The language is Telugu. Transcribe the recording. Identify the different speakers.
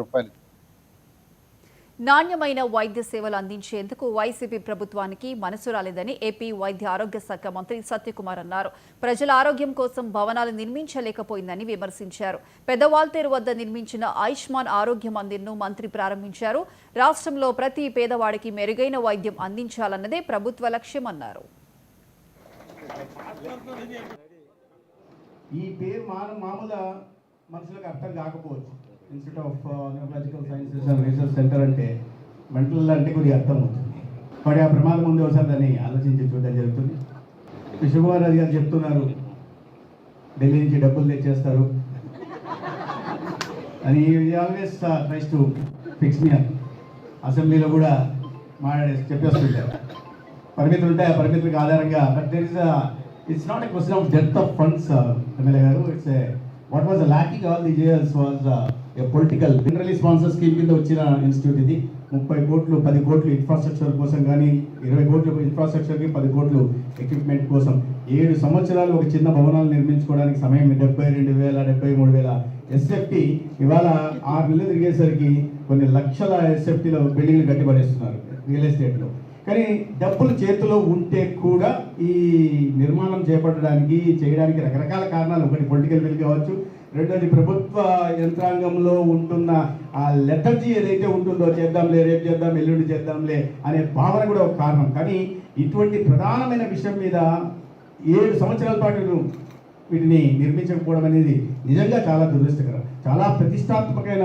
Speaker 1: రూపాయలు.
Speaker 2: నాణ్యమైన వైద్య సేవలు అందించేందుకు వైసీపీ ప్రభుత్వానికి మనసు రాలేదని ఏపీ వైద్య ఆరోగ్య శాఖ మంత్రి సత్యకుమార్ అన్నారు. ప్రజల ఆరోగ్యం కోసం భవనాలు నిర్మించలేకపోయిందని విమర్శించారు. పెదవాల్తేరు వద్ద నిర్మించిన ఆయుష్మాన్ ఆరోగ్య మందిర్ను మంత్రి ప్రారంభించారు. రాష్ట్రంలో ప్రతి పేదవాడికి మెరుగైన వైద్యం అందించాలన్నదే ప్రభుత్వ లక్ష్యమన్నారు.
Speaker 3: ఈ పేరు మామూలుగా మనుషులకు అర్థం కాకపోవచ్చు. Institute of neurological sciences and research centre అంటే మెంటల్ అంటే కొద్దిగా అర్థం అవుతుంది. మరి ఆ ప్రమాదం ముందు ఒకసారి దాన్ని ఆలోచించి చూడడం జరుగుతుంది. విశ్వకుమార్ రాజు గారు చెప్తున్నారు ఢిల్లీ నుంచి డబ్బులు తెచ్చేస్తారు అని. Always tries to fix me up. అసెంబ్లీలో కూడా చెప్పేస్తుంటారు పరిమితులు ఉంటాయి. ఆ పరిమితులకు ఆధారంగా but there is it's not a question of depth of funds MLA గారు. It's what was lacking all the years was a political generally sponsored scheme కింద వచ్చిన ఇన్స్టిట్యూట్ ఇది. 30 కోట్లు 10 కోట్లు ఇన్ఫ్రాస్ట్రక్చర్ కోసం కానీ 20 కోట్లు ఇన్ఫ్రాస్ట్రక్చర్కి 10 కోట్లు ఎక్విప్మెంట్ కోసం 7 సంవత్సరాలు ఒక చిన్న భవనాలు నిర్మించుకోవడానికి సమయం 72,000 73,000 ఎస్ఎఫ్టీ. ఇవాళ 6 నెలలు తిరిగేసరికి కొన్ని లక్షల ఎస్ఎఫ్టీలో బిల్డింగ్లు కట్టిపడేస్తున్నారు రియల్ ఎస్టేట్లో. కానీ డబ్బులు చేతిలో ఉంటే కూడా ఈ నిర్మాణం చేపట్టడానికి చేయడానికి రకరకాల కారణాలు. ఒకటి పొలిటికల్ విల్ కావచ్చు, రెండోది ప్రభుత్వ యంత్రాంగంలో ఉంటున్న ఆ లెథర్జీ ఏదైతే ఉంటుందో చేద్దాంలే, రేపు చేద్దాం, ఎల్లుండి చేద్దాంలే అనే భావన కూడా ఒక కారణం. కానీ ఇటువంటి ప్రధానమైన విషయం మీద 7 సంవత్సరాల పాటు వీటిని నిర్మించకపోవడం అనేది నిజంగా చాలా దురదృష్టకరం. చాలా ప్రతిష్టాత్మకమైన